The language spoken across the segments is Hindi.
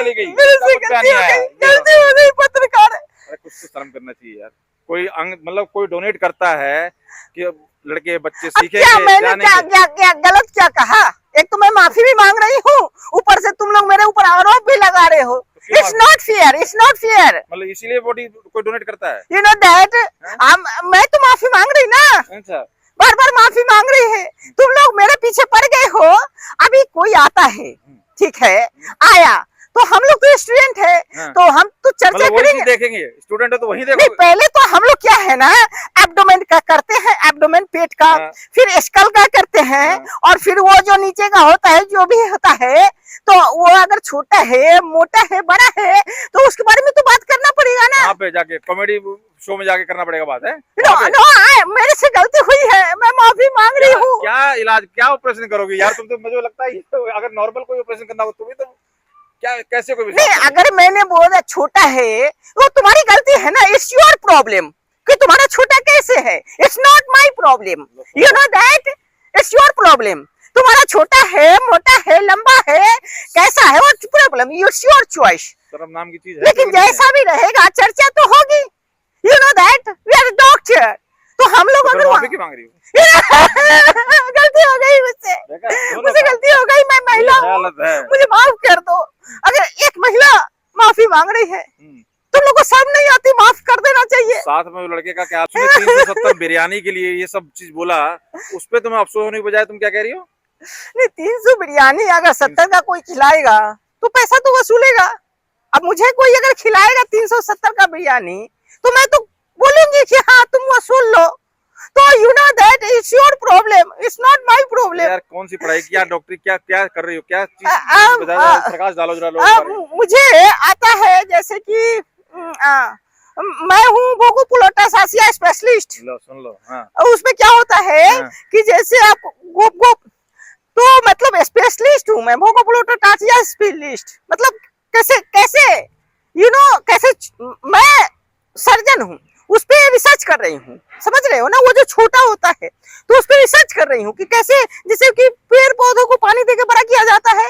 चली गई, मेरे से गलती हो गई पत्रकार। अरे कुछ तो शर्म करना चाहिए यार। कोई मतलब कोई डोनेट करता है कि लड़के बच्चे सीखेंगे। क्या मैंने क्या गलत क्या कहा? एक तो मैं माफी भी मांग रही हूँ, ऊपर से तुम लोग मेरे ऊपर आरोप भी लगा रहे हो। It's not fair, it's not fair. मतलब इसीलिए बॉडी कोई डोनेट करता है, यू नो दैट। मैं तो माफी मांग रही ना, अच्छा बार बार माफी मांग रही है। तुम लोग मेरे पीछे पड़ गए हो। अभी कोई आता है, ठीक है, आया तो हम लोग तो स्टूडेंट है, तो हम तो चर्चा मतलब करेंगे। देखेंगे स्टूडेंट है तो वही देखो। नहीं, पहले तो हम लोग क्या है ना, एब्डोमेन का करते हैं, एब्डोमेन पेट का, फिर स्कल का करते हैं, और फिर वो जो नीचे का होता है, जो भी होता है, तो वो अगर छोटा है, मोटा है, बड़ा है, तो उसके बारे में तो बात करना पड़ेगा ना। वहाँ पे जाके कॉमेडी शो में जाके करना पड़ेगा बात है। मेरे से गलती हुई है, मैं माफी मांग रही हूँ। क्या इलाज, क्या ऑपरेशन करोगे यार तुम? तो मुझे लगता है तो अगर नॉर्मल कोई ऑपरेशन करना हो तुम्हें तो क्या, कैसे कोई नहीं, अगर मैंने बोला छोटा है, वो तुम्हारी गलती है ना। इट्स योर प्रॉब्लम कि तुम्हारा छोटा कैसे है। It's not my problem, you know that. It's your problem. तुम्हारा छोटा है, मोटा है, लंबा है, कैसा है, वो प्रॉब्लम, इट्स योर चॉइस। शर्म नाम की चीज है। लेकिन जैसा भी रहेगा चर्चा तो होगी, you know that. We are doctor, तो हम लोग अगर माफी क्यों मांग रही हो? गलती हो गई मुझसे गलती हो गई। मैं महिला हूँ, मुझे माफ कर दो। अगर एक महिला माफी मांग रही है, तुम लोग को शर्म नहीं आती? माफ कर देना चाहिए। साथ में लड़के का क्या 370 बिरयानी के लिए ये सब चीज बोला, उस पे तुम्हें अफसोस होने के बजाय तुम क्या कह रही हो? नहीं, 300 बिरयानी अगर 70 का कोई खिलाएगा तो पैसा तो वसूलेगा। अब मुझे कोई अगर खिलाएगा 370 का बिरयानी, तो मैं तो बोलूंगी कि हाँ तुम वसूल लो। तो you know that it's your problem, it's not my problem. यार कौन सी पढ़ाई किया, डॉक्टरी क्या क्या कर रही हो, क्या चीज प्रकाश डालो जरा लोग। मुझे आता है, जैसे कि मैं हूँ भोगोपुलोटासासिया स्पेशलिस्ट। सुन लो हाँ। उसमें क्या होता है कि जैसे आप गोप गोप, तो मतलब स्पेशलिस्ट हूँ मैं, भोगोपुलोटासासिया स्पेशलिस्ट। मतलब कैसे कैसे यू नो कैसे, मैं सर्जन हूँ, उस पे रिसर्च कर रही हूँ, समझ रहे हो ना। वो जो छोटा होता है तो उस पे रिसर्च कर रही हूँ कि कैसे, जैसे कि पेड़ पौधों को पानी देके बड़ा किया जाता है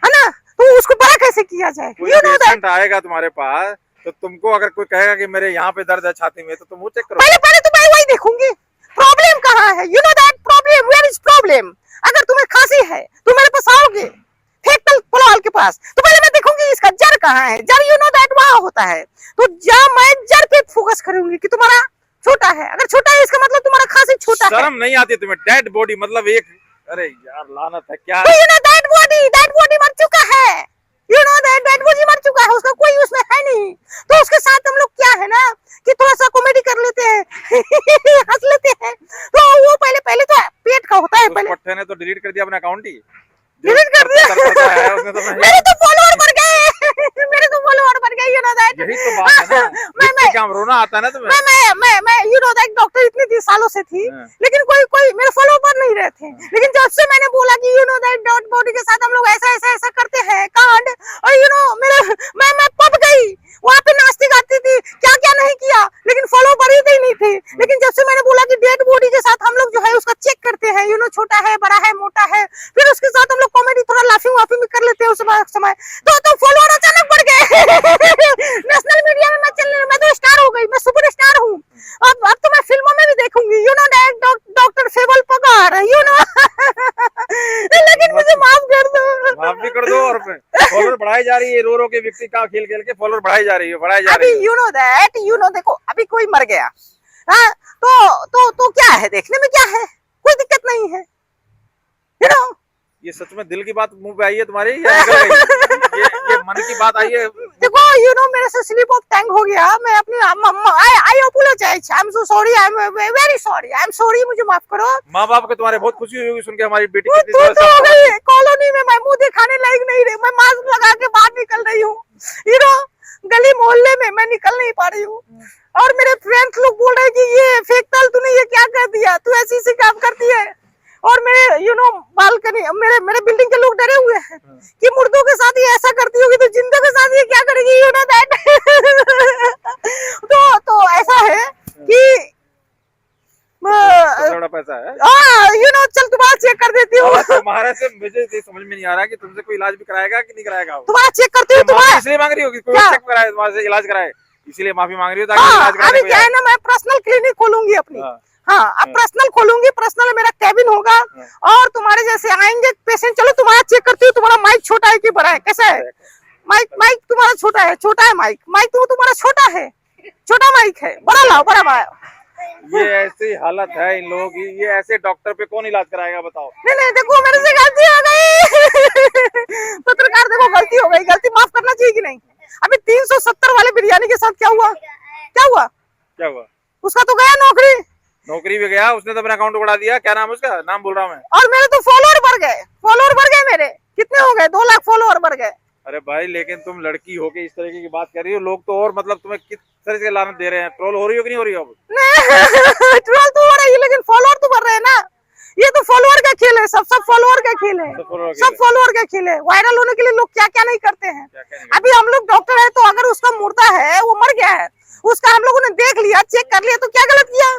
ना, तो उसको बड़ा कैसे किया जाए। कोई पेशेंट आएगा तुम्हारे पास तो तुमको अगर कोई कहेगा कि मेरे यहाँ पे दर्द है छाती में, तो तुम वो चेक करो। पहले तो मैं वही देखूंगी, प्रॉब्लम कहाँ है। You know that problem, where is problem. अगर तुम्हें खांसी है तो मेरे पास आओगे फेक्टल पलवाल के पास, तो पहले मैं देखूंगी इसका जड़ कहाँ है। जड़ यू नो दैट वहाँ होता है, तो जब मैं जड़ पे फोकस करूंगी कि तुम्हारा छोटा है। अगर छोटा है इसका मतलब तुम्हारा खांसी छोटा है। शर्म नहीं आती तुम्हें? डेड बॉडी मतलब एक, अरे यार लानत है क्या। यू नो दैट बॉडी मर चुका है। You know that dead body मर चुका है, उसका कोई उसमें है नहीं। तो उसके साथ हम लोग क्या है ना कि थोड़ा सा कॉमेडी कर लेते हैं हंस लेते हैं। तो वो पहले तो पेट का होता है। पहले पट्टे ने तो डिलीट कर दिया अपना अकाउंट ही, डिलीट कर दिया। मेरे तो फॉलोअर बढ़ गए, मेरे तो फॉलोअर बढ़ गए। यू नो दैट, यही तो बात है ना। क्या रोना आता है ना तुम्हें? मैं यू नो दैट डॉक्टर इतने सालों से थी, लेकिन कोई मेरे फॉलोअर नहीं रहे थे। लेकिन जब से मैंने बोला कि you know that dot body के साथ हम लोग ऐसा करते हैं कांड, और यू नो मैं पब गई, वहाँ पे नाचती गाती थी, क्या क्या नहीं किया, लेकिन फॉलो बढ़ते ही नहीं थे। लेकिन जब से मैंने बोला कि डेड बॉडी के साथ हम लोग जो है उसका चेक करते हैं, यू नो छोटा है, बड़ा है, मोटा है, फिर उसके साथ हम लोग कॉमेडी थोड़ा लाफिंग वाफिंग भी कर लेते हैं उस समय, तो फॉलोअर अचानक बढ़ गए। नेशनल मीडिया में मैं तो स्टार हो गई, मैं सुपर स्टार हूँ। अब तो मैं फिल्मों में भी देखूंगी, you know that doctor fable पगार, यू नो। लेकिन मुझे माफ कर दो, माफ भी कर दो। और फॉलोअर बढ़ाई जा रही है, रो के व्यक्ति का खेल के फॉलोअर बढ़ाई जा रही है। अभी you know that, you know देखो, अभी कोई मर गया तो क्या है, देखने में क्या है, कोई दिक्कत नहीं है, यू नो। ये सच में दिल की बात मुंह पे आई है तुम्हारी, या निकल गई? ये मन की बात आई है? देखो यू नो मेरे से स्लिप ऑफ टंग हो गया। मैं अपनी I apologise, I am so sorry, I am very sorry, I am sorry, मुझे माफ करो। माँ बाप को तुम्हारे बहुत खुशी हुई सुन के हमारी बेटी तो हो गई। कॉलोनी में मैं मुंह दिखाने लायक नहीं रही, मैं मास्क लगा के बाहर निकल रही हूँ, यू नो। गली मोहल्ले में मैं निकल नहीं पा रही हूँ, और मेरे फ्रेंड्स लोग बोल रहे कि ये फेंकतल तूने ये क्या कर दिया, तू ऐसी काम करती है। और मेरे यू नो बालकनी, मेरे बिल्डिंग के लोग डरे हुए हैं कि मुर्दों के साथ ये ऐसा करती होगी तो जिंदों के साथ ये क्या करेगी, यू नो दैट। तो ऐसा है कि थोड़ा पैसा है, यू नो। चल तुम्हारा चेक कर देती हूँ। तुम्हारे से मुझे ये समझ में नहीं आ रहा कि तुमसे कोई इलाज भी कराएगा कि नहीं कराएगा वो। तुम्हारा चेक करती हूँ तुम्हारा। इसलिए मांग रही होगी कोई क्या? चेक कराए तुम्हारे से इलाज कराए, इसीलिए माफी मांग रही हो ताकि हाँ, इलाज कराने अभी को क्या आए। है ना, मैं पर्सनल क्लिनिक खोलूंगी अपनी। हाँ। हाँ, अब पर्सनल खोलूंगी, पर्सनल मेरा कैबिन होगा और तुम्हारे जैसे आएंगे पेशेंट। चलो तुम्हारा चेक करती हूँ, तुम्हारा माइक छोटा है कि बड़ा है, कैसा है? माइक तुम्हारा छोटा है माइक तो तुम्हारा छोटा है, छोटा माइक है, बड़ा लाओ, बड़ा लाओ। ये ऐसी हालत है इन लोगों की, ये ऐसे डॉक्टर पे कौन इलाज कराएगा बताओ। नहीं देखो मेरे से गलती हो गई। पत्रकार देखो गलती हो गई, गलती माफ करना चाहिए कि नहीं? अभी 370 वाले बिरयानी के साथ क्या हुआ? क्या हुआ? उसका तो गया नौकरी भी गया, उसने तो अपना अकाउंट उड़ा दिया। क्या नाम है उसका? नाम बोल रहा हूँ मैं। और मेरे तो फॉलोअर बढ़ गए मेरे। कितने हो गए? 2 लाख फॉलोअर बढ़ गए। अरे भाई लेकिन तुम लड़की हो के इस तरीके की बात कर रही हो, लोग तो और मतलब तुम्हें किस तरह से लानत दे रहे हैं। ट्रोल हो रही हो कि नहीं हो रही हो? ट्रोल तो हो रही है लेकिन फॉलोअर तो बढ़ रहे हैं ना। ये तो फॉलोअर का खेल है, सब फॉलोअर का खेल है, सब फॉलोअर का खेल है। वायरल होने के लिए लोग क्या क्या नहीं करते हैं। अभी हम लोग डॉक्टर है तो अगर उसका मुर्दा है, वो मर गया है, उसका हम लोगों ने देख लिया, चेक कर लिया, तो क्या गलत किया?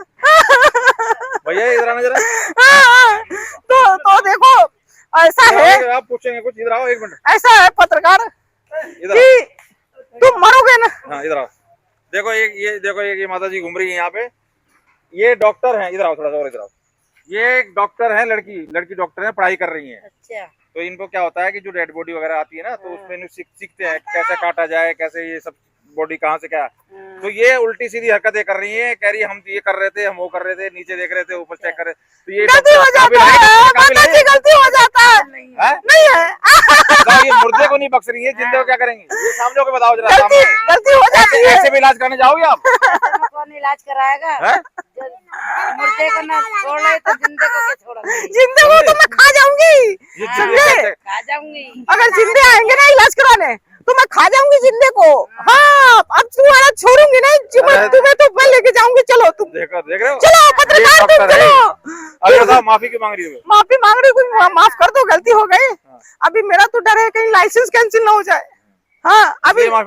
भैया इधर आना जरा। तो देखो ऐसा है, आप पूछेंगे कुछ, इधर आओ 1 मिनट। ऐसा है पत्रकार इधर कि तुम मरोगे ना। हाँ इधर आओ। देखो ये माता जी घूम रही है यहाँ पे, ये डॉक्टर हैं। इधर आओ थोड़ा सा और इधर आओ। ये एक डॉक्टर है, लड़की डॉक्टर है, पढ़ाई कर रही है। अच्छा। तो इनको क्या होता है कि जो डेड बॉडी वगैरह आती है ना, तो उसमें सीखते हैं कैसे काटा जाए, कैसे ये सब बॉडी कहाँ से क्या। तो ये उल्टी सीधी हरकतें कर रही है, कह रही है हम ये कर रहे थे, हम वो कर रहे थे, नीचे देख रहे थे, ऊपर चेक कर रहे। तो ये गलती हो जाता है, गलती हो जाता है। नहीं है ये मुर्दे को नहीं बख्श रही है, जिंदे को क्या करेंगे? ये सामने होकर बताओ जरा। गलती हो जाती है। ऐसे भी इलाज करने जाओगे आप? कौन इलाज कराएगा? मुर्दे को ना छोड़े तो जिंदे को क्या छोड़ेंगे? जिंदे को तो मैं खा जाऊंगी, खा जाऊंगी। अगर जिंदे आएंगे ना इलाज कराने तो मैं खा जाऊंगी जिंदे को। हाँ, अब तुम्हारा छोड़ूंगी नहीं, तुम्हें तो मैं लेके जाऊंगी। चलो तुम देख रहे हो, चलो पत्रकार तुम चलो। अभी बताओ माफी क्यों मांग रही हो? माफी मांग रही हूँ, माफ कर दो, गलती हो गई। अभी मेरा तो डर है कहीं लाइसेंस कैंसिल ना हो जाए। हाँ अभी हाँ,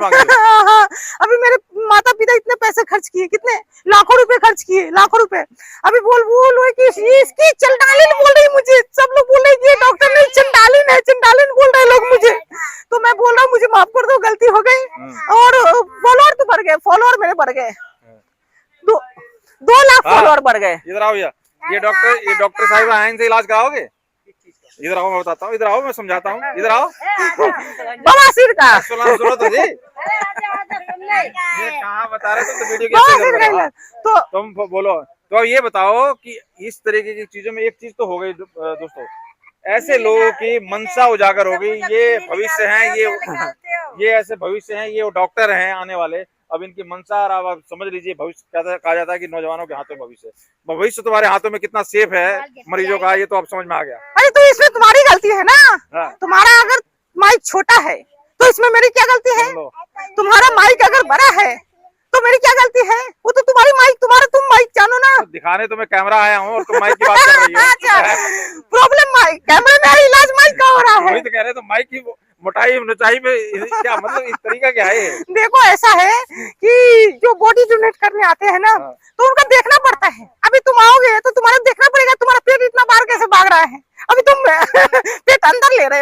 अभी मेरे माता पिता इतने पैसे खर्च किए, कितने लाखों रुपए खर्च किए, लाखों रुपए। अभी बोल कि इसकी चंडालिन बोल रही मुझे, सब लोग बोल रहे कि ये डॉक्टर नहीं चंडालिन है, चंडालिन बोल रहे लोग मुझे। तो मैं बोल रहा हूँ मुझे माफ कर दो, गलती हो गई। और फॉलोअर तो बढ़ गए, फॉलोअर मेरे बढ़ गए, 2 लाख फॉलोअर बढ़ गए। इधर आओ भैया, ये डॉक्टर साहिब आए, से इलाज कराओगे? इधर आओ, मैं बताता हूँ, इधर आओ, मैं समझाता हूँ, इधर आओ। बवासीर का सुनो तो जी, ये कहाँ बता रहे तुम? तो वीडियो तो तुम बोलो। तो अब ये बताओ कि इस तरीके की चीजों में एक चीज तो हो गई दोस्तों, ऐसे लोगों की मनसा उजागर हो गई। ये भविष्य है, ये ऐसे भविष्य हैं, ये डॉक्टर हैं आने वाले। अब इनकी मनसा, आप समझ लीजिए, भविष्य कहा जाता है कि नौजवानों के हाथों में भविष्य तुम्हारे हाथों में कितना सेफ है मरीजों का, ये तो अब समझ में आ गया। अरे तो इसमें तुम्हारी गलती है ना। हाँ। तुम्हारा अगर माइक छोटा है तो इसमें मेरी क्या गलती है? तुम्हारा माइक अगर बड़ा है तो मेरी क्या गलती है? वो तो तुम्हारी माइक, तुम माइक जानो ना। तो दिखाने तो मैं कैमरा आया हूँ और तुम माइक की बात कर रही हो। प्रॉब्लम माइक, कैमरे में इलाज माइक का हो रहा है। वही तो कह रहे, तो माइक की मोटाई ऊंचाई में क्या मतलब, इस तरीका क्या है? देखो ऐसा है कि जो बॉडी डोनेट करने आते हैं ना, तो उनका देखना पड़ता है। अभी तुम आओगे तो तुम्हारा देखना पड़ेगा, तुम्हारा पेट इतना बाहर कैसे भाग रहा है। अभी तुम पेट अंदर ले रहे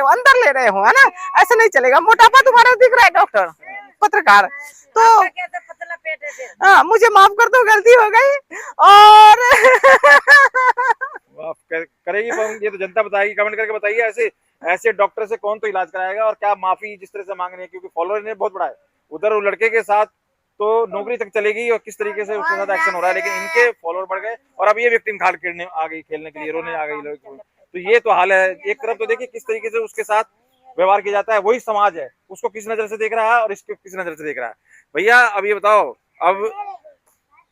हो, है ना? ऐसा नहीं चलेगा, मोटापा तुम्हारा दिख रहा है डॉक्टर पत्रकार। तो पतला पेट है। हाँ, मुझे माफ कर दो, गलती हो गई। और माफ करेगी ये तो जनता बताएगी, कमेंट करके बताइए। ऐसे डॉक्टर से कौन तो इलाज कराएगा, और क्या माफी जिस तरह से मांग रही है, क्योंकि फॉलोअर ने बहुत बड़ा है। उधर वो लड़के के साथ तो नौकरी तक चलेगी और किस तरीके से उसके साथ एक्शन हो रहा है, लेकिन इनके फॉलोअर बढ़ गए और अब ये विक्टिम खाल आ गई, खेलने के लिए रोने आ गई। तो ये तो हाल है। एक तरफ तो देखिए किस तरीके से उसके साथ व्यवहार किया जाता है, वही समाज है, उसको किस नजर से देख रहा है और इसको किस नजर से देख रहा है। भैया अब ये बताओ, अब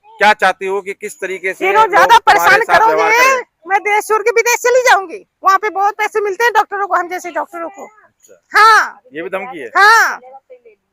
क्या चाहती हो कि किस तरीके से ज्यादा परेशान करोगे, मैं देश छोड़ के विदेश चली जाऊंगी। वहाँ पे बहुत पैसे मिलते हैं डॉक्टरों को, हम जैसे डॉक्टरों को। हाँ, ये भी धमकी है। हाँ,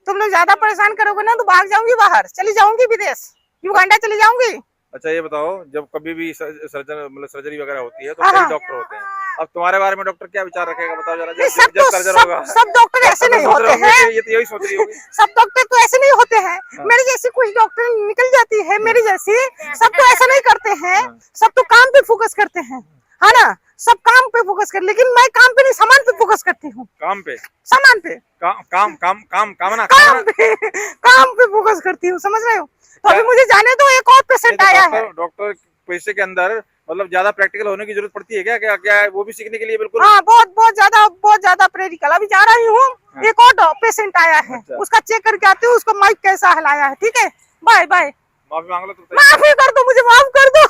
तुम लोग ज्यादा परेशान करोगे ना तो भाग जाऊंगी, बाहर चली जाऊंगी, विदेश, युगांडा चली जाऊंगी। अच्छा ये बताओ, जब कभी भी सर्जरी वगैरह होती है तो कई डॉक्टर होते हैं, अब तुम्हारे बारे में डॉक्टर क्या विचार रखेगा बताओ जरा? जब सर्जन होगा, सब डॉक्टर ऐसे नहीं होते हैं। ये तो यही सोच रही होगी, सब डॉक्टर तो ऐसे नहीं होते हैं। मेरे जैसी कुछ डॉक्टर निकल जाती है, मेरी जैसी। सब तो ऐसा नहीं करते हैं, सब तो काम पे फोकस करते हैं, है ना? सब काम पे फोकस कर, लेकिन मैं काम पे नहीं, सामान पे फोकस करती हूँ। काम पे, सामान पे, कामना काम पे फोकस करती हूँ, समझ रहे हो। तो अभी मुझे जाने दो, एक और पेशेंट आया है। डॉक्टर पेशे के अंदर मतलब ज्यादा प्रैक्टिकल होने की जरूरत पड़ती है क्या? क्या क्या वो भी सीखने के लिए बिल्कुल? हाँ, बहुत ज्यादा प्रैक्टिकल। अभी जा रही हूँ, एक और पेशेंट आया है, अच्छा। उसका चेक करके आती हूँ, उसको माइक कैसा हलाया है। ठीक है, बाय बाय। माफी मांग लो तो माफी कर दो, मुझे माफ कर दो।